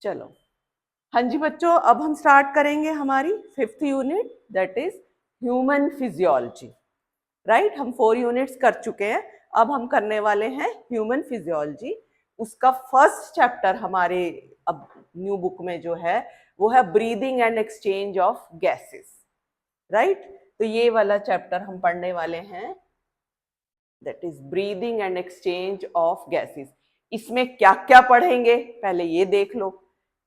चलो, हाँ जी बच्चों, अब हम स्टार्ट करेंगे हमारी 5th unit, that is human physiology. Right, हम 4 यूनिट्स कर चुके हैं, अब हम करने वाले हैं ह्यूमन फिजियोलॉजी। उसका फर्स्ट चैप्टर हमारे अब न्यू बुक में जो है वो है breathing and exchange of gases. Right, तो ये वाला चैप्टर हम पढ़ने वाले हैं, that is breathing and exchange of gases. इसमें क्या क्या पढ़ेंगे पहले ये देख लो।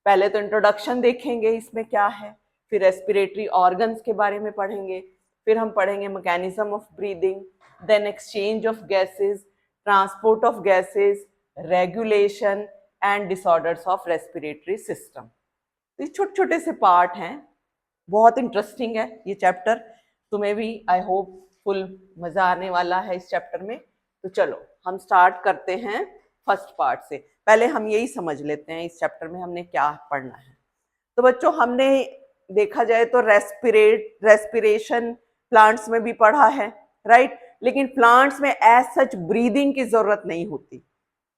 पहले तो इंट्रोडक्शन देखेंगे इसमें क्या है, फिर रेस्पिरेटरी ऑर्गन्स के बारे में पढ़ेंगे, फिर हम पढ़ेंगे mechanism of breathing, then exchange of gases, transport of gases, regulation and disorders of respiratory system. तो ये छोटे छोटे से पार्ट हैं, बहुत इंटरेस्टिंग है ये चैप्टर। तुम्हें भी आई होप फुल मजा आने वाला है इस चैप्टर में। तो चलो हम स्टार्ट करते हैं फर्स्ट पार्ट से। पहले हम यही समझ लेते हैं इस चैप्टर में हमने क्या पढ़ना है। तो बच्चों, हमने देखा जाए तो रेस्पिरेशन प्लांट्स में भी पढ़ा है, राइट, लेकिन प्लांट्स में एज सच ब्रीदिंग की जरूरत नहीं होती,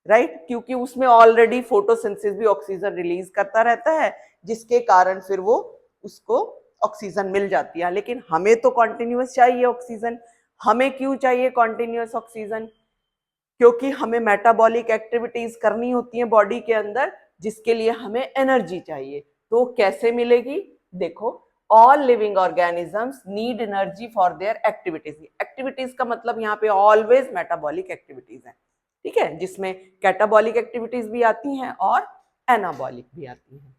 राइट, क्योंकि उसमें ऑलरेडी फोटोसिंथेसिस भी ऑक्सीजन रिलीज करता रहता है, जिसके कारण फिर वो उसको ऑक्सीजन मिल जाती है। लेकिन हमें तो कॉन्टिन्यूस चाहिए ऑक्सीजन। हमें क्यों चाहिए कॉन्टिन्यूस ऑक्सीजन? क्योंकि हमें मेटाबॉलिक एक्टिविटीज करनी होती है बॉडी के अंदर, जिसके लिए हमें एनर्जी चाहिए। तो कैसे मिलेगी? देखो, all living organisms need energy for their activities. Activities का मतलब यहाँ पे ऑलवेज मेटाबॉलिक एक्टिविटीज है, ठीक है, जिसमें कैटाबॉलिक एक्टिविटीज भी आती हैं और एनाबॉलिक भी आती हैं।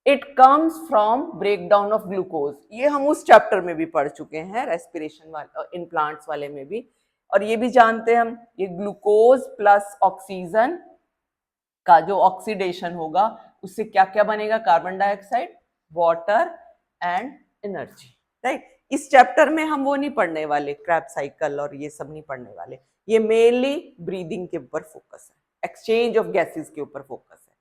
It comes from breakdown of glucose. ये हम उस चैप्टर में भी पढ़ चुके हैं, रेस्पिरेशन वाले इन प्लांट्स वाले में भी। और ये भी जानते हैं हम, ये ग्लूकोज प्लस ऑक्सीजन का जो ऑक्सीडेशन होगा उससे क्या क्या बनेगा? Carbon dioxide, water and energy. Right, इस चैप्टर में हम वो नहीं पढ़ने वाले, क्रैब साइकिल और ये सब नहीं पढ़ने वाले। ये मेनली ब्रीदिंग के ऊपर फोकस है, एक्सचेंज ऑफ गैसेस के ऊपर फोकस है,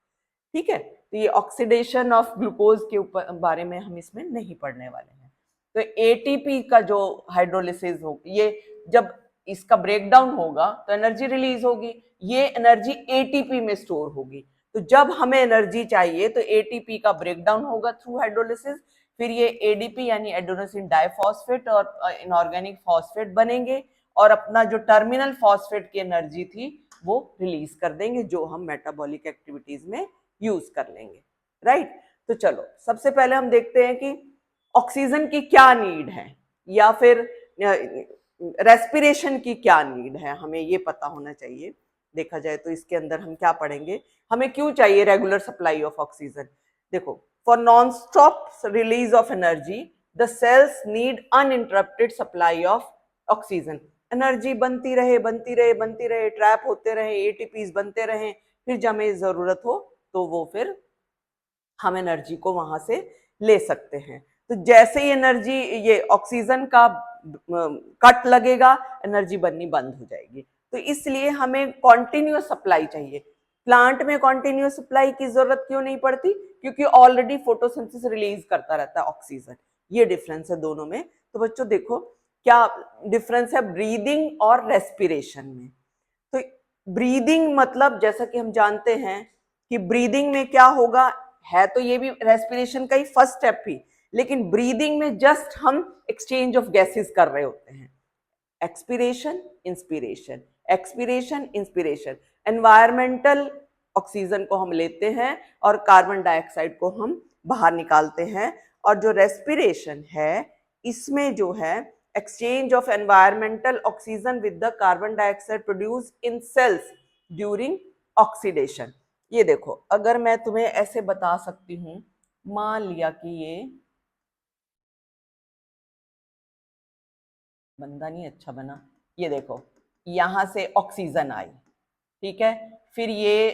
ठीक है। तो ये ऑक्सीडेशन ऑफ ग्लूकोज के ऊपर बारे में हम इसमें नहीं पढ़ने वाले हैं। तो एटीपी का जो हाइड्रोलिसिस हो, ये जब इसका ब्रेकडाउन होगा तो एनर्जी रिलीज होगी, ये एनर्जी एटीपी में स्टोर होगी। तो जब हमें एनर्जी चाहिए तो एटीपी का ब्रेकडाउन होगा थ्रू हाइड्रोलिसिस, फिर ये एडीपी यानी एडेनोसिन डाइफॉस्फेट और इनऑर्गेनिक फॉस्फेट बनेंगे और अपना जो टर्मिनल फॉस्फेट की एनर्जी थी वो रिलीज कर देंगे, जो हम मेटाबॉलिक एक्टिविटीज में यूज कर लेंगे। राइट, तो चलो सबसे पहले हम देखते हैं कि ऑक्सीजन की क्या नीड है, या फिर रेस्पिरेशन की क्या नीड है, हमें ये पता होना चाहिए। देखा जाए तो इसके अंदर हम क्या पढ़ेंगे, हमें क्यों चाहिए रेगुलर सप्लाई ऑफ ऑक्सीजन। देखो, for non stop release of energy the cells need uninterrupted supply of oxygen. Energy बनती रहे बनती रहे बनती रहे, ट्रैप होते रहे, एटीपीज बनते रहे, फिर जब हमें जरूरत हो तो वो फिर हम एनर्जी को वहां से ले सकते हैं। तो जैसे ही एनर्जी, ये ऑक्सीजन का कट लगेगा, एनर्जी बननी बंद हो जाएगी। तो इसलिए हमें कॉन्टिन्यूअस सप्लाई चाहिए। प्लांट में कॉन्टिन्यूअस सप्लाई की जरूरत क्यों नहीं पड़ती? क्योंकि ऑलरेडी फोटोसिंथेसिस रिलीज करता रहता है ऑक्सीजन। ये डिफरेंस है दोनों में। तो बच्चों देखो क्या डिफरेंस है ब्रीदिंग और रेस्पिरेशन में। तो ब्रीदिंग मतलब जैसा कि हम जानते हैं कि ब्रीदिंग में क्या होगा, है तो ये भी रेस्पिरेशन का ही फर्स्ट स्टेप ही, लेकिन ब्रीदिंग में जस्ट हम एक्सचेंज ऑफ गैसेस कर रहे होते हैं। Expiration, inspiration, expiration, inspiration. Environmental oxygen को हम लेते हैं और कार्बन डाइऑक्साइड को हम बाहर निकालते हैं। और जो रेस्पिरेशन है इसमें जो है exchange of environmental oxygen with the carbon dioxide produced in cells during oxidation। ये देखो, अगर मैं तुम्हें ऐसे बता सकती हूं, मान लिया कि ये बंदा नहीं अच्छा बना, ये देखो यहां से ऑक्सीजन आई, ठीक है, फिर ये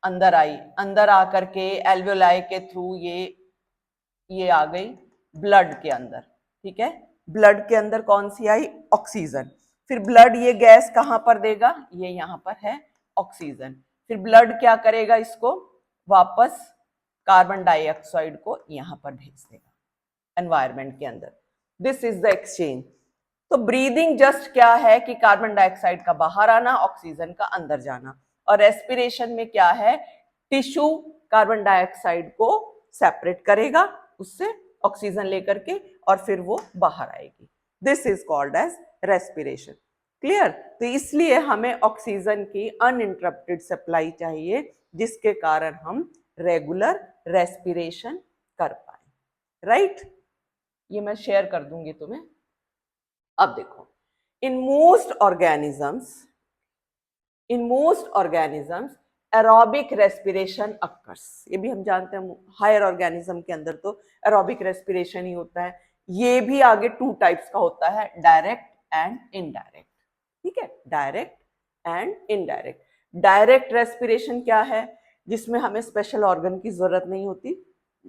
अंदर आई, अंदर आकर के एल्वेओलाई के थ्रू ये आ गई ब्लड के अंदर, ठीक है। ब्लड के अंदर कौन सी आई? ऑक्सीजन। फिर ब्लड ये गैस कहां पर देगा? ये यहां पर है ऑक्सीजन। फिर ब्लड क्या करेगा? इसको वापस कार्बन डाइऑक्साइड को यहां पर भेज देगा एनवायरमेंट के अंदर। This is the exchange. तो ब्रीदिंग जस्ट क्या है कि कार्बन डाइऑक्साइड का बाहर आना, ऑक्सीजन का अंदर जाना। और रेस्पिरेशन में क्या है? टिश्यू कार्बन डाइऑक्साइड को सेपरेट करेगा उससे ऑक्सीजन लेकर के और फिर वो बाहर आएगी। This is called as respiration. Clear? तो इसलिए हमें ऑक्सीजन की अनइंटरप्टेड सप्लाई चाहिए जिसके कारण हम रेगुलर रेस्पिरेशन कर पाए। राइट? ये मैं शेयर कर दूंगी तुम्हें। अब देखो, in most organisms aerobic respiration occurs. ये भी हम जानते हैं, हायर ऑर्गेनिज्म के अंदर तो एरोबिक रेस्पिरेशन ही होता है। ये भी आगे 2 टाइप्स का होता है, डायरेक्ट एंड इनडायरेक्ट। ठीक है, direct and indirect. Direct respiration क्या है? जिसमें हमें स्पेशल ऑर्गन की जरूरत नहीं होती,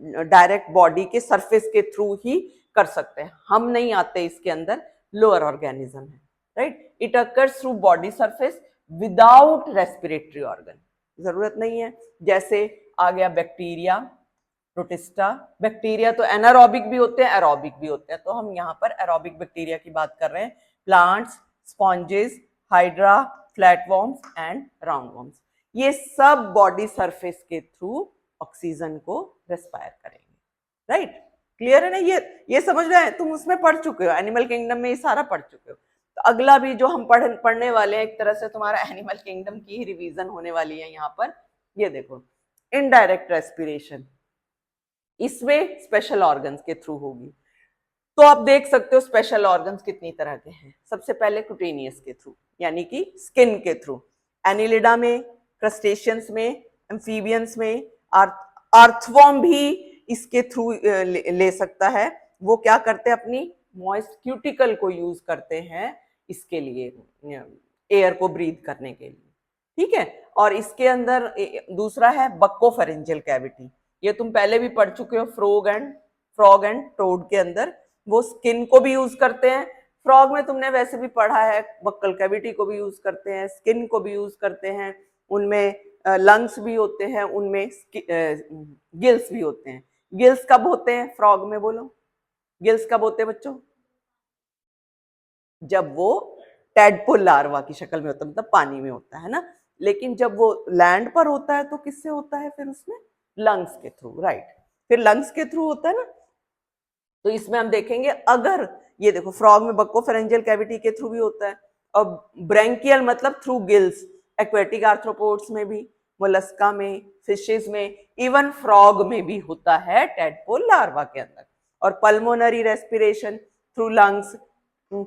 डायरेक्ट बॉडी के सरफेस के थ्रू ही कर सकते हैं, हम नहीं आते इसके अंदर, लोअर ऑर्गेनिज्म है। Right? It occurs through body surface without respiratory organ, जरूरत नहीं है। जैसे आ गया बैक्टीरिया, प्रोटिस्टा। बैक्टीरिया तो एनारोबिक भी होते हैं, एरोबिक भी होते हैं, तो हम यहाँ पर एरोबिक बैक्टीरिया की बात कर रहे हैं। Plants, sponges, hydra, flatworms and राउंडवॉर्म्स, ये सब बॉडी सरफेस के थ्रू ऑक्सीजन को रेस्पायर करेंगे। राइट? क्लियर है ना? ये समझ रहे हैं? तुम उसमें पढ़ चुके हो, एनिमल किंगडम में ये सारा पढ़ चुके हो। तो अगला भी जो हम पढ़ने वाले हैं, एक तरह से तुम्हारा एनिमल किंगडम की ही रिवीजन होने वाली है यहाँ पर। ये देखो, इनडायरेक्ट रेस्पिरेशन, इसमें स्पेशल ऑर्गन्स के थ्रू होगी। तो आप देख सकते हो स्पेशल ऑर्गन्स कितनी तरह के हैं। सबसे पहले कुटेनियस के थ्रू, यानी कि स्किन के थ्रू। एनिलिडा में, क्रस्टेशियंस में, एम्फीबियंस में, अर्थवॉर्म भी इसके थ्रू ले सकता है। वो क्या करते हैं? अपनी मॉइस्ट क्यूटिकल को यूज करते हैं इसके लिए, एयर को ब्रीथ करने के लिए। ठीक है? और इसके अंदर दूसरा है बक्कोफेरेंजियल कैविटी। ये तुम पहले भी पढ़ चुके हो, फ्रॉग एंड टोड के अंदर वो स्किन को भी यूज करते हैं। फ्रॉग में तुमने वैसे भी पढ़ा है, बक्कल कैविटी को भी यूज करते हैं, स्किन को भी यूज करते हैं, उनमें लंग्स भी होते हैं, उनमें गिल्स भी होते हैं। गिल्स कब होते हैं फ्रॉग में? बोलो, गिल्स कब होते हैं बच्चों? जब वो टैडपोल लार्वा की शक्ल में होता है, मतलब पानी में होता है ना। लेकिन जब वो लैंड पर होता है तो किससे होता है फिर? उसमें लंग्स के थ्रू। राइट? फिर लंग्स के थ्रू होता है ना। तो इसमें हम देखेंगे, अगर ये देखो, फ्रॉग में बक्कोफेरेंजियल कैविटी के थ्रू भी होता है, और ब्रैंकियल मतलब थ्रू गिल्स। एक्वेटिक आर्थ्रोपोड्स में भी, मोलस्का में, फिशेस में, इवन फ्रॉग में भी होता है टैडपोल लार्वा के अंदर। और pulmonary respiration through lungs,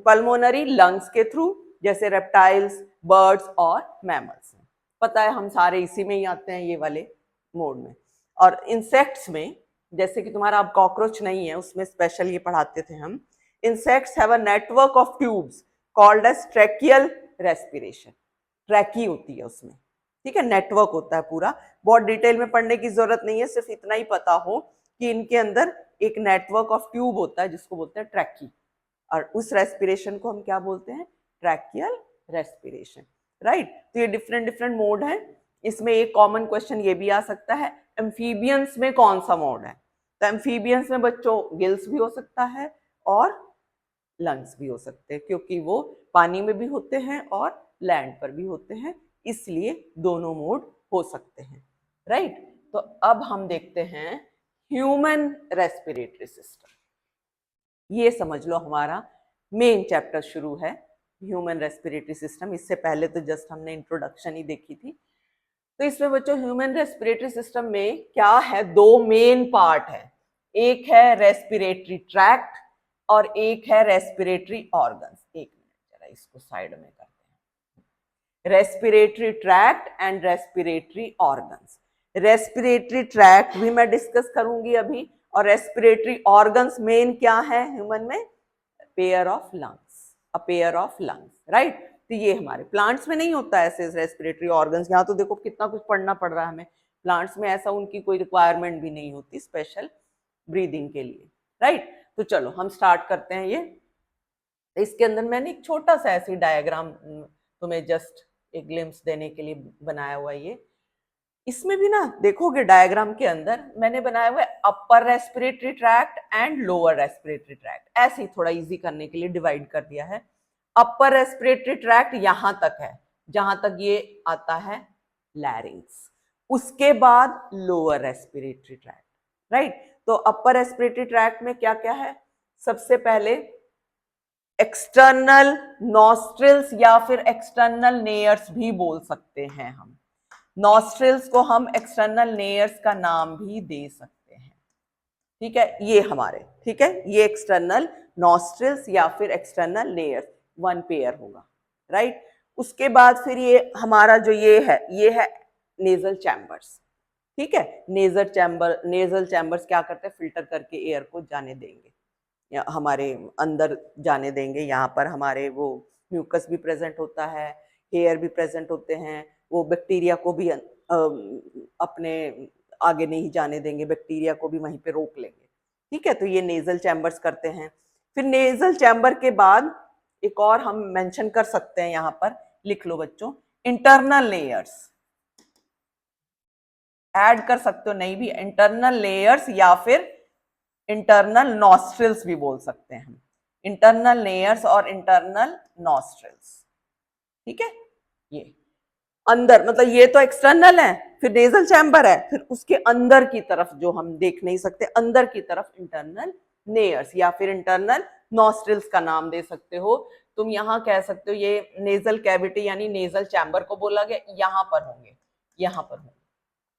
pulmonary lungs के थ्रू, जैसे रेप्टाइल्स, बर्ड्स और मैमल्स। पता है हम सारे इसी में ही आते हैं, ये वाले मोड में। और इंसेक्ट्स में, जैसे कि तुम्हारा अब कॉकरोच नहीं है, उसमें स्पेशल ये पढ़ाते थे हम। Insects have a network of tubes called as tracheal respiration. Trachea होती है उसमें, ठीक है, नेटवर्क होता है पूरा। बहुत डिटेल में पढ़ने की जरूरत नहीं है, सिर्फ इतना ही पता हो कि इनके अंदर एक नेटवर्क ऑफ ट्यूब होता है जिसको बोलते हैं ट्रैकी, और उस रेस्पिरेशन को हम क्या बोलते हैं? Tracheal respiration. राइट? तो ये डिफरेंट मोड है। इसमें एक कॉमन क्वेश्चन ये भी आ सकता है, एम्फीबियंस में कौन सा मोड है? तो एम्फीबियंस में बच्चों गिल्स भी हो सकता है और लंग्स भी हो सकते हैं, क्योंकि वो पानी में भी होते हैं और लैंड पर भी होते हैं, इसलिए दोनों मोड हो सकते हैं। राइट? तो अब हम देखते हैं ह्यूमन रेस्पिरेटरी सिस्टम। ये समझ लो हमारा मेन चैप्टर शुरू है, ह्यूमन रेस्पिरेटरी सिस्टम। इससे पहले तो जस्ट हमने इंट्रोडक्शन ही देखी थी। तो इसमें बच्चों ह्यूमन रेस्पिरेटरी सिस्टम में क्या है? 2 मेन पार्ट है। एक है रेस्पिरेटरी ट्रैक्ट और एक है रेस्पिरेटरी ऑर्गन्स। एक मिनट, जरा इसको साइड में करते हैं। Respiratory tract and respiratory organs. Respiratory tract भी मैं डिस्कस करूंगी अभी, और रेस्पिरेटरी ऑर्गन्स मेन क्या है ह्यूमन में? Pair of lungs, a pair of lungs. Right? तो ये हमारे प्लांट्स में नहीं होता ऐसे रेस्पिरेटरी ऑर्गन्स। यहाँ तो देखो कितना कुछ पढ़ना पड़ रहा है हमें। प्लांट्स में ऐसा उनकी कोई रिक्वायरमेंट भी नहीं होती स्पेशल ब्रीदिंग के लिए। राइट? तो चलो हम स्टार्ट करते हैं। ये इसके अंदर मैंने एक छोटा सा ऐसी डायग्राम तुम्हें जस्ट एक ग्लिम्स देने के लिए बनाया हुआ है। ये इसमें भी ना देखोगे डायग्राम के अंदर मैंने बनाया हुआ है upper respiratory tract and lower respiratory tract. ऐसे ही थोड़ा इजी करने के लिए डिवाइड कर दिया है। अपर रेस्पिरेटरी ट्रैक्ट यहां तक है जहां तक ये आता है लैरिंग्स, उसके बाद लोअर रेस्पिरेटरी ट्रैक्ट, राइट। तो अपर रेस्पिरेटरी ट्रैक्ट में क्या क्या है? सबसे पहले एक्सटर्नल नॉस्ट्रिल्स या फिर एक्सटर्नल नेयर्स भी बोल सकते हैं हम। नॉस्ट्रिल्स को हम एक्सटर्नल नेयर्स का नाम भी दे सकते हैं, ठीक है। ये हमारे, ठीक है, ये एक्सटर्नल नॉस्ट्रिल्स या फिर एक्सटर्नल नेयर्स, वन पेयर होगा, राइट। उसके बाद फिर ये हमारा जो ये है नेजल चैम्बर्स, ठीक है। नेजल चैम्बर्स क्या करते हैं? फिल्टर करके एयर को जाने देंगे या हमारे अंदर जाने देंगे। यहाँ पर हमारे वो म्यूकस भी प्रेजेंट होता है, हेयर भी प्रेजेंट होते हैं, वो बैक्टीरिया को भी अपने आगे नहीं जाने देंगे, बैक्टीरिया को भी वहीं पे रोक लेंगे, ठीक है। तो ये नेजल चैम्बर्स करते हैं। फिर नेजल चैम्बर के बाद एक और हम मेंशन कर सकते हैं, यहाँ पर लिख लो बच्चों, इंटरनल लेयर्स ऐड कर सकते हो, नहीं भी इंटरनल लेयर्स या फिर इंटरनल नॉस्ट्रिल्स भी बोल सकते हैं हम, इंटरनल लेयर्स और इंटरनल नॉस्ट्रिल्स, ठीक है। ये अंदर मतलब ये तो एक्सटर्नल है, फिर नेजल चैम्बर है, फिर उसके अंदर की तरफ जो हम देख नहीं सकते, अंदर की तरफ इंटरनल लेयर्स या फिर इंटरनल नॉस्ट्रिल्स का नाम दे सकते हो। तुम यहाँ कह सकते हो ये नेजल कैविटी यानी नेजल चैम्बर को बोला गया, यहाँ पर होंगे, यहाँ पर होंगे,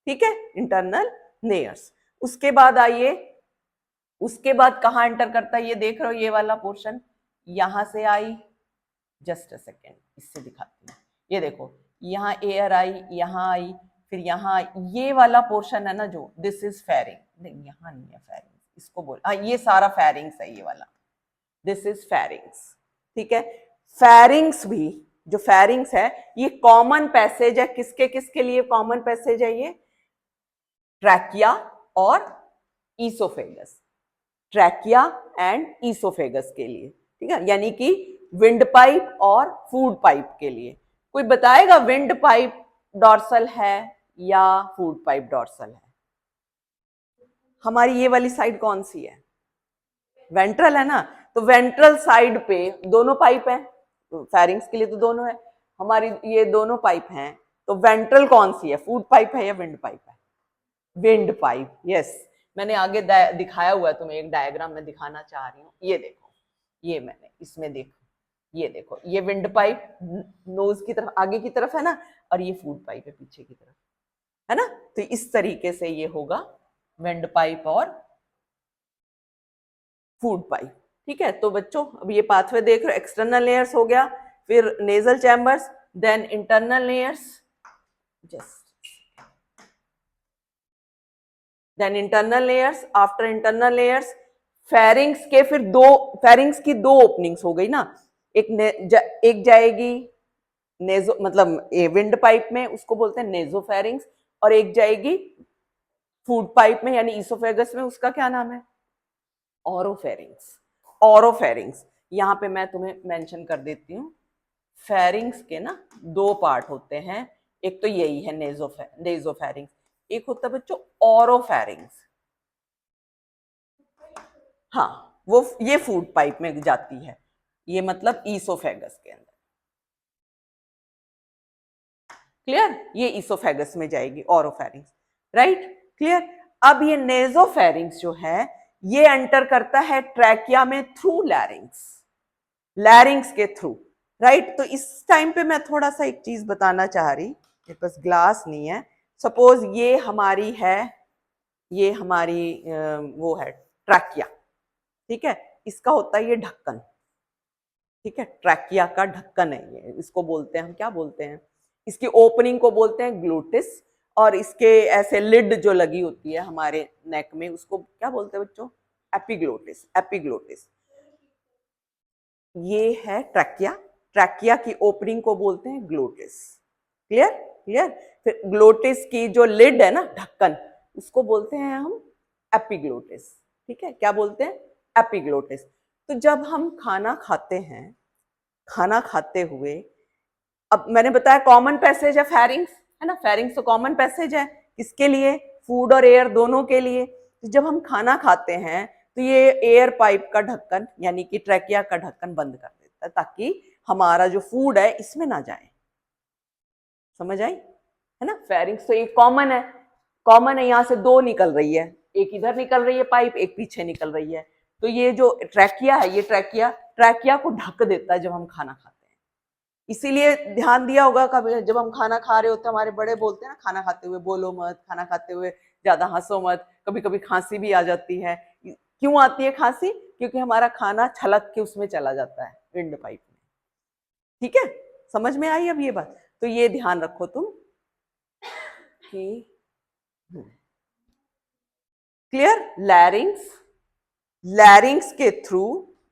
ठीक है, इंटरनल लेयर्स। उसके बाद आइए, उसके बाद कहाँ एंटर करता है? ये देख रहे हो ये वाला पोर्शन, यहां से आई, जस्ट अ सेकेंड इससे दिखाती हूँ, ये देखो यहाँ एयर आई, यहाँ आई, फिर यहाँ ये वाला पोर्शन है ना जो, दिस इज फेरिंग, नहीं यहाँ नहीं है फेरिंग, इसको बोल, हाँ ये सारा फेरिंग्स है, ये वाला दिस इज फेरिंग्स, ठीक है। फेरिंग्स भी, जो फेरिंग्स है ये कॉमन पैसेज है, किसके किसके लिए कॉमन पैसेज है? ये ट्रैकिया और ईसोफेगस, ट्रैकिया एंड ईसोफेगस के लिए, ठीक है, यानी कि विंड पाइप और फूड पाइप के लिए। कोई बताएगा विंड पाइप डॉर्सल है या फूड पाइप डॉर्सल है? हमारी ये वाली साइड कौन सी है? वेंट्रल है ना, तो वेंट्रल साइड पे दोनों पाइप है, तो फेरिंग्स के लिए तो दोनों है, हमारी ये दोनों पाइप हैं, तो वेंट्रल कौन सी है? फूड पाइप है या विंड पाइप है? Wind pipe, yes. मैंने आगे दिखाया हुआ है तुम्हें, एक डायग्राम में दिखाना चाह रही हूँ, ये देखो, ये मैंने इसमें देखो, ये देखो, ये विंड पाइप नोज की तरफ आगे की तरफ है ना, और ये फूड पाइप है पीछे की तरफ, है ना। तो इस तरीके से ये होगा विंड पाइप और फूड पाइप, ठीक है। तो बच्चों अब ये पाथवे देख रहे हो, एक्सटर्नल लेयर्स हो गया, फिर nasal chambers, then internal layers, just then internal layers, after internal layers pharynx के फिर दो, फेरिंग्स की दो ओपनिंग्स हो गई ना, एक जाएगी नेजो मतलब ए विंड पाइप में, उसको बोलते हैं नेजोफेरिंग्स, और एक जाएगी फूड पाइप में यानी ईसोफेगस में, उसका क्या नाम है? ऑरोफेरिंग्स। ऑरोफेरिंग्स, यहाँ पे मैं तुम्हें मेंशन कर देती हूँ, फेरिंग्स के ना दो पार्ट होते हैं, एक तो यही है नेजोफेरिंग्स, एक होता है बच्चों ऑरोफेरिंग्स, हाँ वो ये फूड पाइप में जाती है, ये मतलब ईसोफेगस के अंदर, क्लियर, ये ईसोफेगस में जाएगी ऑरोफेरिंग्स, राइट, क्लियर। अब ये नेजोफेरिंग्स जो है ये एंटर करता है ट्रैकिया में थ्रू लैरिंग्स, लैरिंग्स के थ्रू, राइट। तो इस टाइम पे मैं थोड़ा सा एक चीज बताना चाह रही, मेरे पास ग्लास नहीं है, सपोज ये हमारी है, ये हमारी वो है ट्रैकिया, ठीक है, इसका होता है ये ढक्कन, ठीक है, ट्रैकिया का ढक्कन है ये, इसको बोलते हैं हम, क्या बोलते हैं? इसकी ओपनिंग को बोलते हैं ग्लोटिस, और इसके ऐसे लिड जो लगी होती है हमारे नेक में, उसको क्या बोलते हैं बच्चों? Epiglottis, epiglottis. ये है ट्रैकिया, ट्रैकिया की ओपनिंग को बोलते हैं ग्लोटिस, क्लियर, क्लियर। फिर ग्लोटिस की जो लिड है ना, ढक्कन, उसको बोलते हैं हम एपिग्लोटिस, ठीक है, क्या बोलते हैं? एपिग्लोटिस। तो जब हम खाना खाते हैं, खाना खाते हुए, अब मैंने बताया कॉमन पैसेज है फेरिंग्स, है ना, फेरिंग्स तो कॉमन पैसेज है, किसके लिए? फूड और एयर दोनों के लिए। तो जब हम खाना खाते हैं तो ये एयर पाइप का ढक्कन यानी कि ट्रैकिया का ढक्कन बंद कर देता है, ताकि हमारा जो फूड है इसमें ना जाए, समझ आई? है ना। फेरिंग्स तो एक कॉमन है, कॉमन है, यहाँ से दो निकल रही है, एक इधर निकल रही है पाइप, एक पीछे निकल रही है। तो ये जो ट्रैकिया है, ये ट्रैकिया ट्रैकिया को ढक देता है जब हम खाना खाते हैं। इसीलिए ध्यान दिया होगा कभी जब हम खाना खा रहे होते हैं, हमारे बड़े बोलते हैं ना, खाना खाते हुए बोलो मत, खाना खाते हुए ज्यादा हंसो मत। कभी कभी खांसी भी आ जाती है। क्यों आती है खांसी? क्योंकि हमारा खाना छलक के उसमें चला जाता है, विंड पाइप में। ठीक है, समझ में आई अब ये बात? तो ये ध्यान रखो तुम कि क्लियर। लैरिंग्स, लैरिंग्स के थ्रू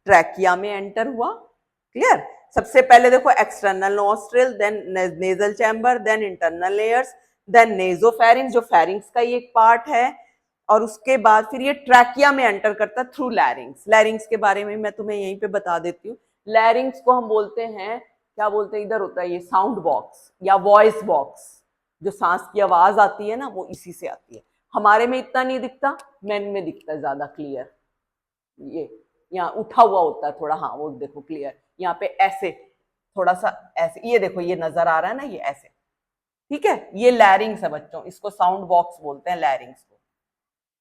ट्रैकिया में एंटर हुआ। क्लियर। सबसे पहले देखो external nostril, then nasal chamber, then internal layers, then nasopharynx जो फेरिंग्स का ही एक पार्ट है, और उसके बाद फिर ये ट्रैकिया में एंटर करता है थ्रू लैरिंग्स। लैरिंग्स के बारे में मैं तुम्हें यहीं पे बता देती हूँ। लैरिंग्स को हम बोलते हैं, क्या बोलते हैं, इधर होता है ये साउंड बॉक्स या वॉइस बॉक्स। जो सांस की आवाज आती है ना, वो इसी से आती है। हमारे में इतना नहीं दिखता, मैन में दिखता है ज्यादा क्लियर। ये यहाँ उठा हुआ होता है थोड़ा, हाँ वो देखो क्लियर, यहाँ पे ऐसे थोड़ा सा ऐसे, ये देखो ये नजर आ रहा है ना, ये ऐसे। ठीक है, ये लैरिंग्स है बच्चों, इसको साउंड बॉक्स बोलते हैं लैरिंग्स को।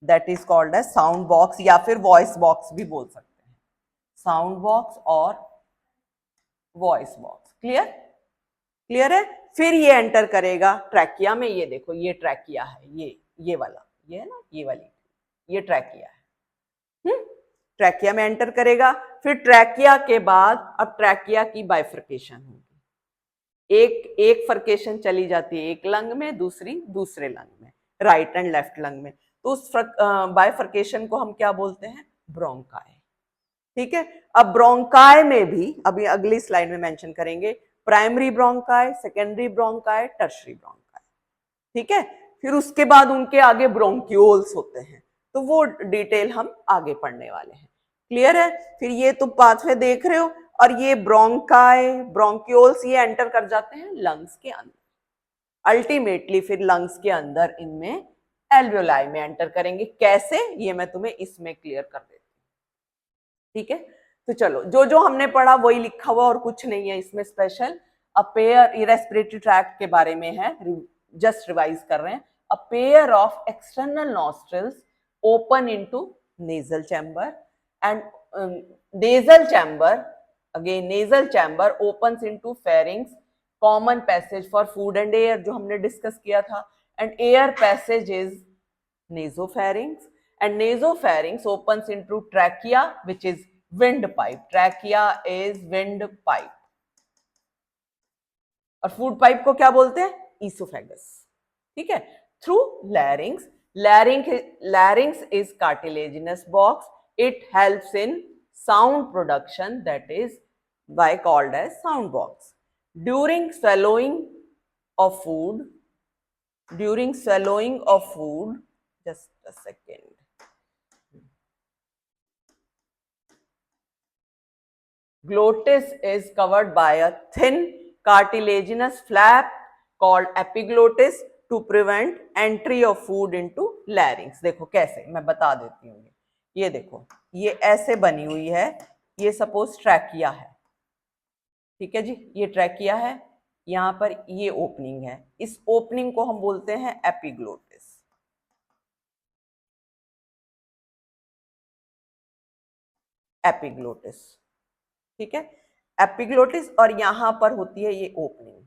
That is called as sound box या फिर वॉइस बॉक्स भी बोल सकते हैं। साउंड बॉक्स और वॉइस बॉक्स। क्लियर, क्लियर है। फिर ये एंटर करेगा ट्रैकिया में। ये देखो ये ट्रैकिया है, ये वाला, ये है ना, ये वाली, ये ट्रैकिया है। ट्रैकिया में एंटर करेगा। फिर ट्रैकिया के बाद अब ट्रैकिया की बाइफर्केशन होगी। एक एक फर्केशन चली जाती है, एक लंग में, दूसरी दूसरे लंग में, राइट एंड लेफ्ट लंग में। तो उस बाइफर्केशन को हम क्या बोलते हैं? ब्रोंकाई। ठीक है। अब ब्रोंकाई में भी अभी अगली स्लाइड में मेंशन करेंगे, primary bronchi, secondary bronchi, tertiary bronchi. ठीक है। फिर उसके बाद उनके आगे ब्रोंक्यूल्स होते हैं, तो वो डिटेल हम आगे पढ़ने वाले हैं। क्लियर है। फिर ये तुम पाथवे देख रहे हो, और ये ब्रोंकाई, ब्रोंक्यूल्स ये एंटर कर जाते हैं लंग्स के अंदर। अल्टीमेटली फिर लंग्स के अंदर इनमें एल्वियोलाई में एंटर करेंगे। कैसे, ये मैं तुम्हें इसमें क्लियर कर देती हूँ। ठीक है। तो चलो, जो जो हमने पढ़ा वही लिखा हुआ, और कुछ नहीं है इसमें स्पेशल। अपेयर रेस्पिरेटरी ट्रैक्ट के बारे में है, जस्ट रिवाइज कर रहे हैं। A pair of external nostrils open into nasal chamber, and nasal chamber, again nasal chamber opens into pharynx, common passage for food and air जो हमने डिस्कस किया था, and air passage is nasopharynx, and nasopharynx opens into trachea which is windpipe. Trachea is windpipe, और food pipe को क्या बोलते हैं? Oesophagus. ठीक है। Through लैरिंग्स, larynx is cartilaginous box. It helps in sound production, that is why called as sound box. During swallowing of food, just a second. Glottis is covered by a thin cartilaginous flap called epiglottis to prevent entry of food into larynx. देखो कैसे, मैं बता देती हूँ। ये देखो, ये ऐसे बनी हुई है, ये सपोज ट्रैकिया है। ठीक है जी, ये ट्रैकिया है, यहाँ पर ये ओपनिंग है, इस ओपनिंग को हम बोलते हैं एपिग्लोटिस। एपिग्लोटिस, ठीक है, एपिग्लोटिस। और यहां पर होती है ये ओपनिंग।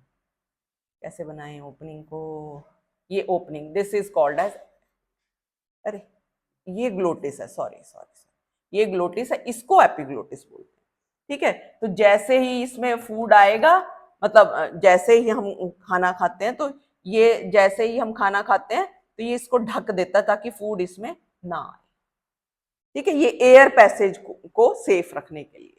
कैसे बनाए ओपनिंग को? ये opening, this is called as, अरे ये ग्लोटिस है, सॉरी, ये ग्लोटिस है, इसको एपिग्लोटिस बोलते हैं। ठीक है। तो जैसे ही इसमें फूड आएगा, मतलब जैसे ही हम खाना खाते हैं, तो ये जैसे ही हम खाना खाते हैं तो ये इसको ढक देता है ताकि फूड इसमें ना आए। ठीक है, ये एयर पैसेज को सेफ रखने के लिए।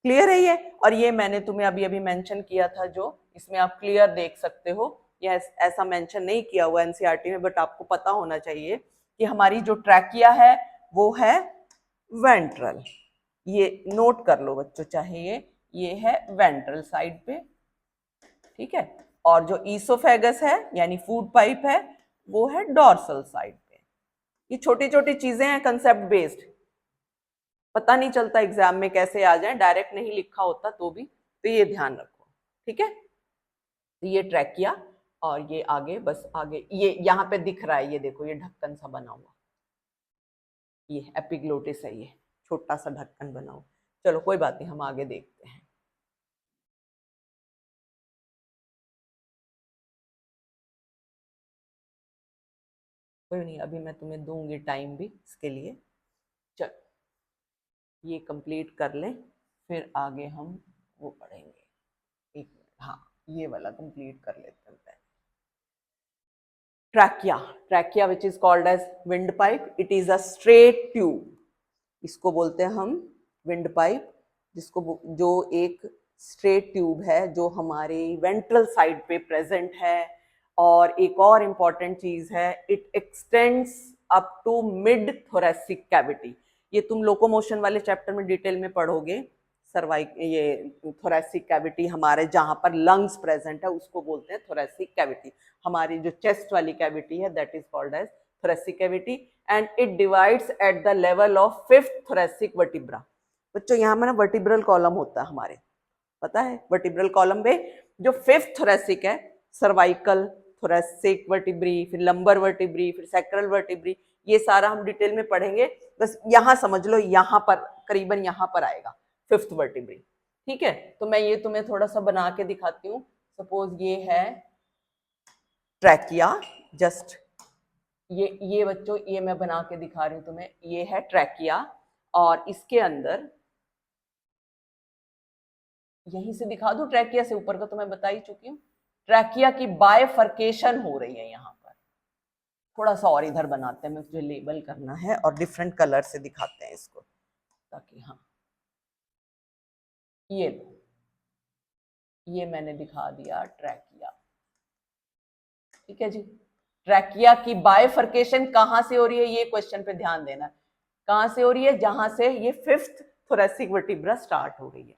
क्लियर है ये? और ये मैंने तुम्हें अभी अभी मेंशन किया था, जो इसमें आप क्लियर देख सकते हो। ये ऐसा मेंशन नहीं किया हुआ एनसीईआरटी में, बट आपको पता होना चाहिए कि हमारी जो ट्रैकिया है वो है वेंट्रल। ये नोट कर लो बच्चों, चाहे ये है वेंट्रल साइड पे। ठीक है। और जो ईसोफेगस है यानी फूड पाइप है, वो है डॉर्सल साइड पे। ये छोटी छोटी चीजें हैं, कंसेप्ट बेस्ड, पता नहीं चलता एग्जाम में कैसे आ जाए, डायरेक्ट नहीं लिखा होता तो भी, तो ये ध्यान रखो। ठीक है। तो ये ट्रैकिया और ये आगे, बस आगे ये यहाँ पे दिख रहा है, ये देखो ये ढक्कन सा बना हुआ, ये एपिग्लोटिस है, ये छोटा सा ढक्कन बना हुआ। चलो कोई बात नहीं, हम आगे देखते हैं। कोई नहीं, अभी मैं तुम्हें दूंगी टाइम भी इसके लिए। चल ये कंप्लीट कर लें, फिर आगे हम वो पढ़ेंगे। एक मिनट, हाँ ये वाला कंप्लीट कर लेते हैं पहले। Trachea which is called as wind pipe, it is a straight tube, इसको बोलते हैं हम विंड पाइप, जिसको जो एक स्ट्रेट ट्यूब है जो हमारे वेंट्रल साइड पे प्रेजेंट है। और एक और इम्पॉर्टेंट चीज है, it extends up to mid thoracic cavity. ये तुम लोकोमोशन वाले चैप्टर में डिटेल में पढ़ोगे। सर्वाइक ये थोरेसिक कैविटी हमारे जहां पर लंग्स प्रेजेंट है उसको बोलते हैं थोरेसिक कैविटी। हमारी जो चेस्ट वाली कैविटी है that is called as thoracic cavity and it divides at the level of fifth thoracic vertebra। बच्चों यहाँ में ना वर्टिब्रल कॉलम होता है हमारे, पता है वर्टिब्रल कॉलम पे जो फिफ्थ थोरेसिक है, सर्वाइकल, थोरेसिक वर्टिब्री, फिर लंबर वर्टिब्री, फिर सैक्रल वर्टिब्री, ये सारा हम डिटेल में पढ़ेंगे। बस यहाँ समझ लो, यहाँ पर करीबन यहाँ पर आएगा फिफ्थ वर्टिब्री। ठीक है, तो मैं ये तुम्हें थोड़ा सा बना के दिखाती हूँ। सपोज ये है ट्रैकिया, जस्ट ये बच्चों ये मैं बना के दिखा रही हूँ तुम्हें, ये है ट्रैकिया। और इसके अंदर यहीं से दिखा दूं, ट्रैकिया से ऊपर का तो मैं बता ही चुकी हूँ। ट्रैकिया की बायफर्केशन हो रही है यहाँ पर। थोड़ा सा और इधर बनाते हैं, मुझे लेबल करना है और डिफरेंट कलर से दिखाते हैं इसको, ताकि हाँ ये लो, ये मैंने दिखा दिया ट्रैकिया। ठीक है जी, ट्रैकिया की बायफर्केशन कहां से हो रही है, ये क्वेश्चन पे ध्यान देना। कहां से हो रही है, जहां से ये फिफ्थ थोरेसिक वर्टिब्रा स्टार्ट हो रही है।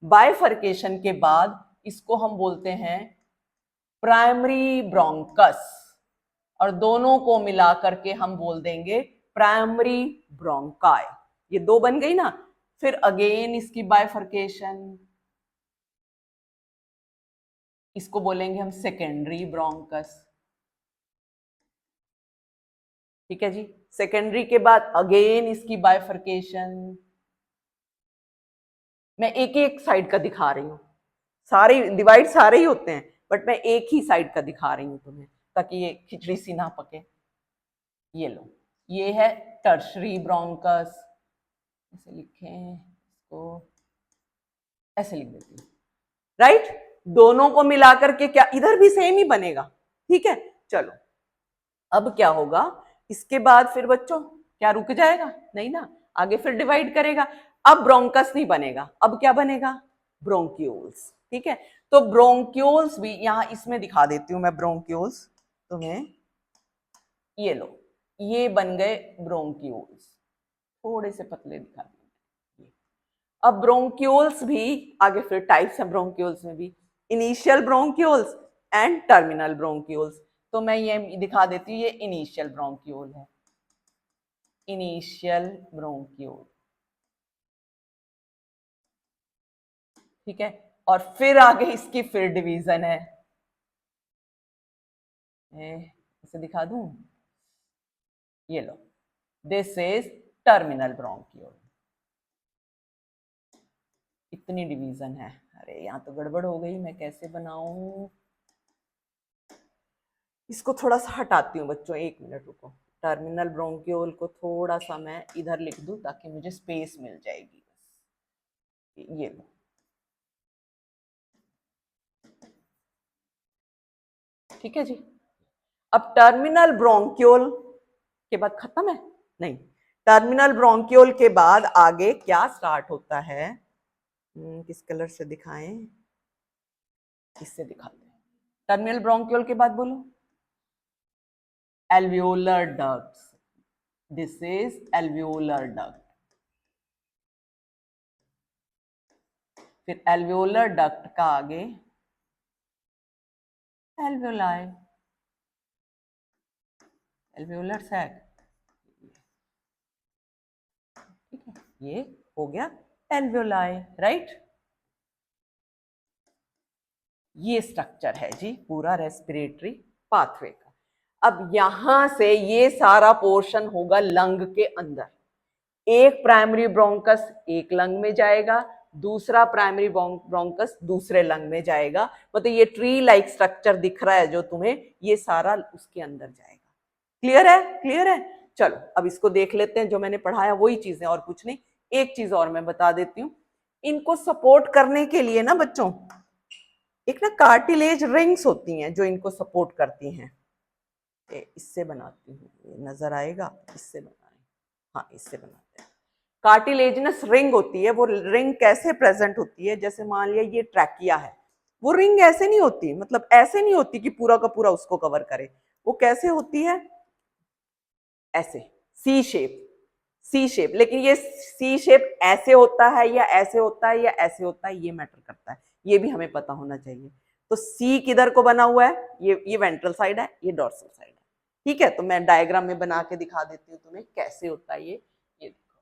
बायफर्केशन के बाद इसको हम बोलते हैं प्राइमरी ब्रोंकस, और दोनों को मिला करके हम बोल देंगे प्राइमरी ब्रोंकाई। ये दो बन गई ना, फिर अगेन इसकी बायफर्केशन, इसको बोलेंगे हम सेकेंडरी ब्रोंकस। ठीक है जी, सेकेंडरी के बाद अगेन इसकी बायफर्केशन। मैं एक एक साइड का दिखा रही हूँ, सारे डिवाइड सारे ही होते हैं बट मैं एक ही साइड का दिखा रही हूँ तुम्हें, ताकि ये खिचड़ी सी ना पके। ये लो, ये है टर्शरी ब्रोंकस, ऐसे लिखें इसको, ऐसे लिख देती हूँ, राइट। दोनों को मिलाकर के क्या इधर भी सेम ही बनेगा। ठीक है, चलो अब क्या होगा, इसके बाद फिर बच्चों क्या रुक जाएगा, नहीं ना, आगे फिर डिवाइड करेगा। अब ब्रोंकस नहीं बनेगा, अब क्या बनेगा, ब्रोंक्यूल्स। ठीक है, तो ब्रोंक्यूल्स भी यहां इसमें दिखा देती हूं मैं, ब्रोंक्यूल्स तुम्हें, ये लो, ये बन गए ब्रोंक्यूल्स, थोड़े से पतले दिखा दिए। अब ब्रोंक्यूल्स भी आगे फिर टाइप्स हैं ब्रोंक्यूल्स में भी, initial bronchioles and terminal bronchioles. तो मैं ये दिखा देती हूँ, ये इनिशियल ब्रोंक्यूल है, इनिशियल ब्रोंक्यूल। ठीक है, और फिर आगे इसकी फिर डिवीजन है, इसे दिखा दूं, ये लो, दिस इज टर्मिनल ब्रोंक्यूल। इतनी डिवीजन है, अरे यहाँ तो गड़बड़ हो गई, मैं कैसे बनाऊं, इसको थोड़ा सा हटाती हूँ बच्चों, एक मिनट रुको। टर्मिनल ब्रोंक्यूल को थोड़ा सा मैं इधर लिख दूं ताकि मुझे स्पेस मिल जाएगी, बस ये लो। ठीक है जी, अब टर्मिनल ब्रोंक्यूल के बाद खत्म है, नहीं, टर्मिनल ब्रोंक्यूल के बाद आगे क्या स्टार्ट होता है, किस कलर से दिखाएं, इससे दिखाते हैं। टर्मिनल ब्रोंक्यूल के बाद बोलो, alveolar ducts, this is alveolar duct. फिर एल्वियोलर डक्ट का आगे एल्वियोलाई, एल्वियोलर सैक। ठीक है, ये हो गया एल्वियोलाई, राइट। ये स्ट्रक्चर है जी पूरा रेस्पिरेटरी पाथवे का। अब यहां से ये सारा पोर्शन होगा लंग के अंदर। एक प्राइमरी ब्रोंकस एक लंग में जाएगा, दूसरा प्राइमरी ब्रोंकस दूसरे लंग में जाएगा। मतलब ये ट्री लाइक स्ट्रक्चर दिख रहा है जो तुम्हें, ये सारा उसके अंदर जाएगा। क्लियर है? क्लियर है। चलो अब इसको देख लेते हैं, जो मैंने पढ़ाया वही चीजें और कुछ नहीं। एक चीज और मैं बता देती हूँ, इनको सपोर्ट करने के लिए ना बच्चों, एक ना कार्टिलेज रिंग्स होती हैं जो इनको सपोर्ट करती हैं। इससे बनाती हूँ, नजर आएगा, इससे बनाए, हाँ इससे बनाते हैं। कार्टिलेजिनस रिंग होती है। वो रिंग कैसे प्रेजेंट होती है, जैसे मान लिया ये ट्रैकिया है, वो रिंग ऐसे नहीं होती, मतलब ऐसे नहीं होती कि पूरा का पूरा उसको कवर करे। वो कैसे होती है, ऐसे सी शेप, सी शेप। लेकिन ये सी शेप ऐसे होता है या ऐसे होता है या ऐसे होता है, ये मैटर करता है, ये भी हमें पता होना चाहिए। तो सी किधर को बना हुआ है, ये वेंट्रल साइड है, ये डोर्सल साइड है। ठीक है, तो मैं डायग्राम में बना के दिखा देती हूँ तुम्हें कैसे होता है ये देखो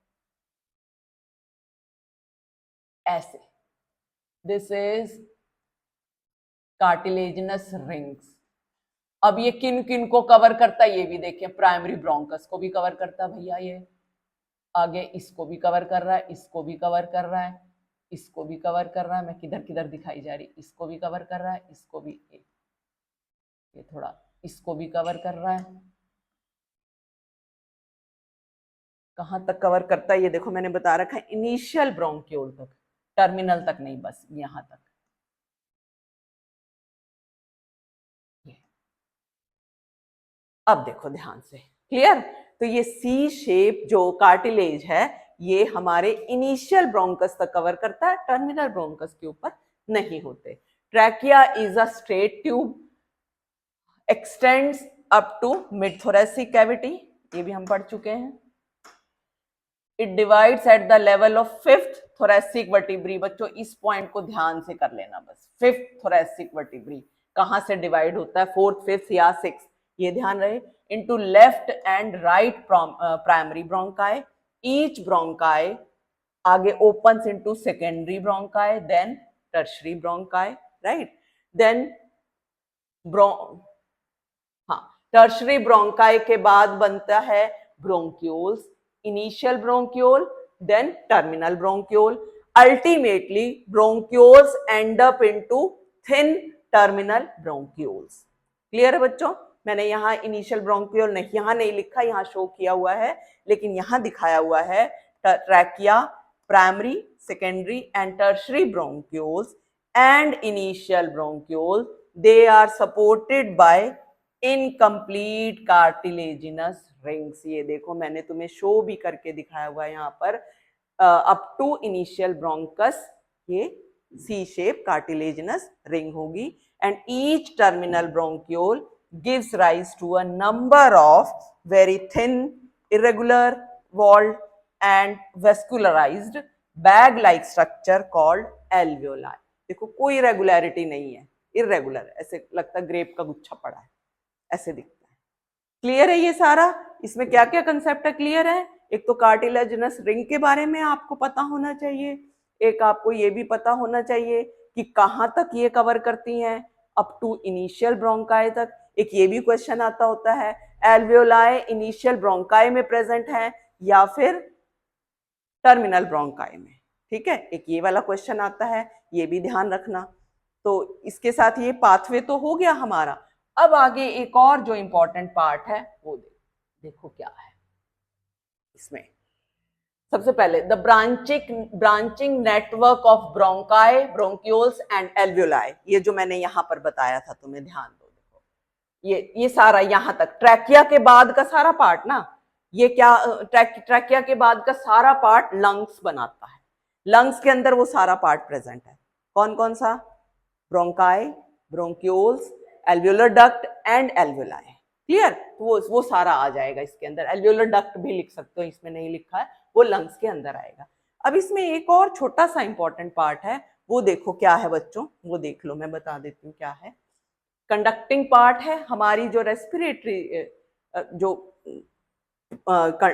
ऐसे। This is cartilaginous rings. अब ये किन किन को कवर करता है ये भी देखिए, प्राइमरी ब्रोंकस को भी कवर करता है भैया, ये आगे इसको भी कवर कर रहा है, इसको भी कवर कर रहा है, इसको भी कवर कर रहा है। मैं किधर किधर दिखाई जा रही, इसको भी कवर कर रहा है, इसको भी, ये थोड़ा इसको भी कवर कर रहा है। कहां तक कवर करता है ये देखो, मैंने बता रखा है इनिशियल ब्रोंक्यूल तक, टर्मिनल तक नहीं, बस यहां तक। अब देखो ध्यान से, क्लियर। तो ये सी शेप जो कार्टिलेज है, ये हमारे इनिशियल ब्रोंकस तक कवर करता है, टर्मिनल ब्रोंकस के ऊपर नहीं होते। Trachea is a straight tube, extends up to mid thoracic cavity, ये भी हम पढ़ चुके हैं। It divides at the level of fifth thoracic vertebrae. बच्चों इस पॉइंट को ध्यान से कर लेना बस, फिफ्थ थोरेसिक वर्टिब्री कहां से डिवाइड होता है, फोर्थ, फिफ्थ या सिक्स, ये ध्यान रहे। Into left and right primary bronchi, each bronchi आगे opens into secondary bronchi, then tertiary bronchi, right? Then हाँ, टर्शरी ब्रोंकाई के बाद बनता है bronchioles, initial bronchiole, then terminal bronchiole. Ultimately bronchioles end up into thin terminal bronchioles. Clear है बच्चों? मैंने यहाँ इनिशियल ब्रोंक्यूल नहीं, यहाँ नहीं लिखा, यहाँ शो किया हुआ है, लेकिन यहाँ दिखाया हुआ है trachea, primary, secondary and tertiary bronchioles and initial bronchiole, they are supported by incomplete cartilaginous rings. ये देखो मैंने तुम्हें शो भी करके दिखाया हुआ है यहाँ पर, अप टू इनिशियल ब्रोंकस ये सी शेप कार्टिलेजिनस रिंग होगी। And each terminal bronchiole gives rise to a number of very thin irregular walled and vascularized bag like structure called alveoli। देखो कोई रेगुलरिटी नहीं है, इरेगुलर, ऐसे लगता है grep का गुच्छा पड़ा है, ऐसे दिखता है। क्लियर है ये सारा? इसमें क्या क्या कंसेप्ट है, क्लियर है? एक तो कार्टिलेजिनस रिंग के बारे में आपको पता होना चाहिए, एक आपको ये भी पता होना चाहिए कि कहाँ तक ये कवर करती हैं, अप टू इनिशियल ब्रोंकाई तक। एक ये भी क्वेश्चन आता होता है, एल्वियोलाई इनिशियल ब्रोंकाई में प्रेजेंट है या फिर टर्मिनल ब्रोंकाई में। ठीक है, एक ये वाला क्वेश्चन आता है, ये भी ध्यान रखना। तो इसके साथ ये पाथवे तो हो गया हमारा। अब आगे एक और जो इंपॉर्टेंट पार्ट है वो देखो क्या है इसमें। सबसे पहले the branching network of bronchi, bronchioles and alveoli, ये जो मैंने यहां पर बताया था तुम्हें, ध्यान दो। देखो ये सारा यहां तक ट्रैकिया के बाद का सारा पार्ट ना, ये क्या ट्रैकिया के बाद का सारा पार्ट लंग्स बनाता है। लंग्स के अंदर वो सारा पार्ट प्रेजेंट है। कौन कौन सा? Bronchi, bronchioles, alveolar duct and alveoli. Clear? तो वो सारा आ जाएगा इसके अंदर। एल्वियोलर डक्ट भी लिख सकते हो, इसमें नहीं लिखा है, वो लंग्स के अंदर आएगा। अब इसमें एक और छोटा सा इंपॉर्टेंट पार्ट है, वो देखो क्या है बच्चों, वो देख लो, मैं बता देती हूँ क्या है। कंडक्टिंग पार्ट है हमारी जो रेस्पिरेटरी, जो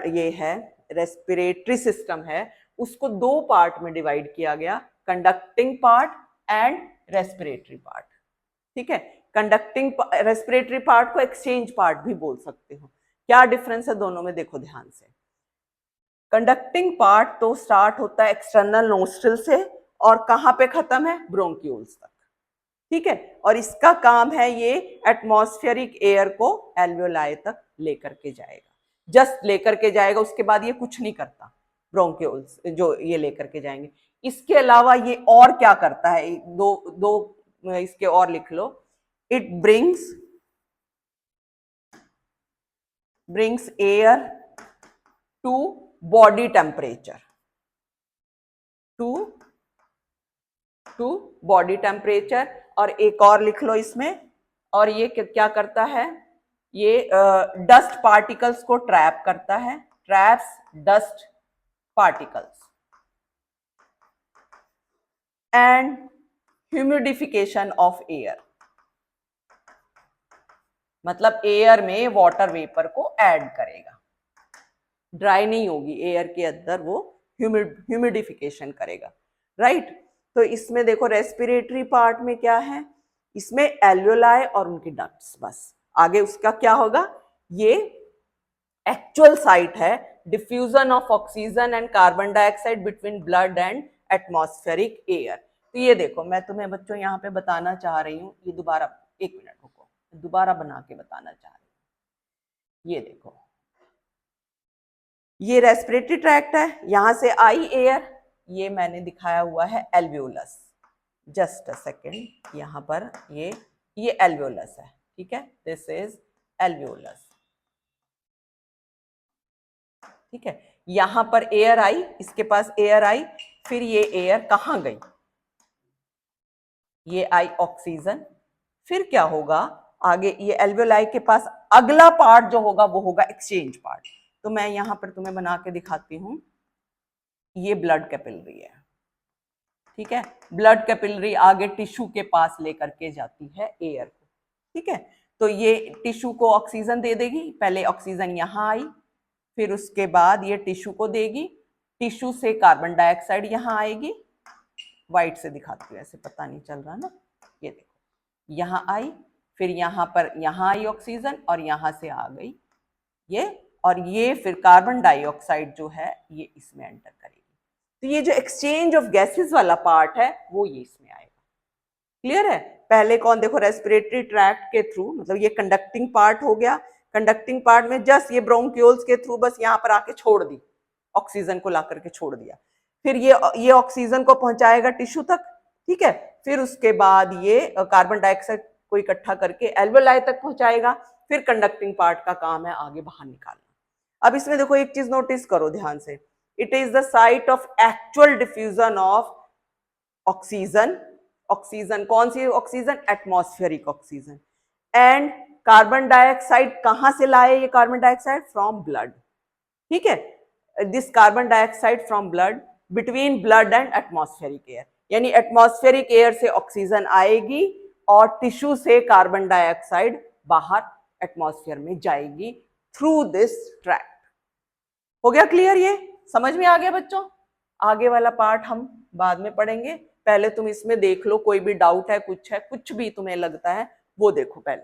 ये है रेस्पिरेटरी सिस्टम है, उसको दो पार्ट में डिवाइड किया गया, conducting part and respiratory part. ठीक है। कंडक्टिंग रेस्पिरेटरी पार्ट को एक्सचेंज पार्ट भी बोल सकते हो। क्या डिफरेंस है दोनों में, देखो ध्यान से। कंडक्टिंग पार्ट तो स्टार्ट होता है एक्सटर्नल नोस्ट्रिल से और कहां पे खत्म है, ब्रोंक्यूल्स तक, ठीक है। और इसका काम है ये एटमॉस्फेरिक एयर को एल्वियोलाई तक लेकर के जाएगा, जस्ट लेकर के जाएगा, उसके बाद ये कुछ नहीं करता। ब्रोंक्यूल्स जो ये लेकर के जाएंगे, इसके अलावा ये और क्या करता है, दो इसके और लिख लो। It brings air to body temperature, to body temperature। और एक और लिख लो इसमें, और ये क्या करता है, ये डस्ट पार्टिकल्स को ट्रैप करता है, traps dust particles. And humidification of air, मतलब एयर में वाटर वेपर को ऐड करेगा, ड्राई नहीं होगी एयर के अंदर, वो ह्यूमिडिफिकेशन करेगा, राइट। तो इसमें देखो रेस्पिरेटरी पार्ट में क्या है, इसमें एल्वियोलाई और उनकी डक्ट्स, बस आगे उसका क्या होगा, ये एक्चुअल साइट है diffusion of oxygen and carbon dioxide between blood and atmospheric air. तो ये देखो मैं तुम्हें बच्चों यहाँ पे बताना चाह रही हूँ, ये दोबारा एक मिनट रुको, दोबारा बना के बताना चाह रही हूँ। ये देखो, ये रेस्पिरेटरी ट्रैक्ट है, यहां से आई एयर, ये मैंने दिखाया हुआ है एल्वियोलस, जस्ट अ सेकेंड, यहां पर ये एल्वियोलस है, ठीक है, दिस इज एल्वियोलस, ठीक है। यहां पर एयर आई, इसके पास एयर आई, फिर ये एयर कहां गई, ये आई ऑक्सीजन, फिर क्या होगा आगे, ये एल्वियोलाई के पास अगला पार्ट जो होगा वो होगा एक्सचेंज पार्ट। तो मैं यहां पर तुम्हें बना के दिखाती हूं, ये ब्लड कैपिलरी है, ठीक है। ब्लड कैपिलरी आगे टिश्यू के पास लेकर के जाती है एयर को, ठीक है। तो ये टिश्यू को ऑक्सीजन दे देगी, पहले ऑक्सीजन यहां आई, फिर उसके बाद ये टिश्यू को देगी, टिश्यू से कार्बन डाइऑक्साइड यहां आएगी, व्हाइट से दिखाती हूँ, ऐसे पता नहीं चल रहा ना, ये देखो यहां आई, फिर यहां पर यहां आई ऑक्सीजन और यहां से आ गई ये, और ये फिर कार्बन डाइऑक्साइड जो है ये इसमें एंटर करेगी। तो ये जो एक्सचेंज ऑफ गैसेस वाला पार्ट है वो ये इसमें आएगा, क्लियर है। पहले कौन, देखो रेस्पिरेटरी ट्रैक्ट के थ्रू, मतलब ये कंडक्टिंग पार्ट हो गया, कंडक्टिंग पार्ट में जस्ट ये ब्रोंक्यूल्स के थ्रू बस यहाँ पर आके छोड़ दी, ऑक्सीजन को ला करके छोड़ दिया, फिर ये ऑक्सीजन को पहुंचाएगा टिश्यू तक, ठीक है। फिर उसके बाद ये कार्बन डाइऑक्साइड को इकट्ठा करके एल्वियोलाई तक पहुंचाएगा, फिर कंडक्टिंग पार्ट का काम है आगे बाहर निकालना। अब इसमें देखो एक चीज नोटिस करो ध्यान से, it is the site of actual diffusion of oxygen, oxygen कौन सी oxygen, atmospheric oxygen, and carbon dioxide कहां से लाए ये कार्बन डाइऑक्साइड, फ्रॉम ब्लड, ठीक है। This carbon dioxide from blood, between blood and atmospheric air, यानी एटमॉस्फेरिक एयर से ऑक्सीजन आएगी और टिश्यू से कार्बन डाइऑक्साइड बाहर एटमॉस्फेयर में जाएगी थ्रू दिस ट्रैक्ट। हो गया क्लियर, ये समझ में आ गया बच्चों। आगे वाला पार्ट हम बाद में पढ़ेंगे, पहले तुम इसमें देख लो, कोई भी डाउट है, कुछ भी तुम्हें लगता है वो देखो पहले।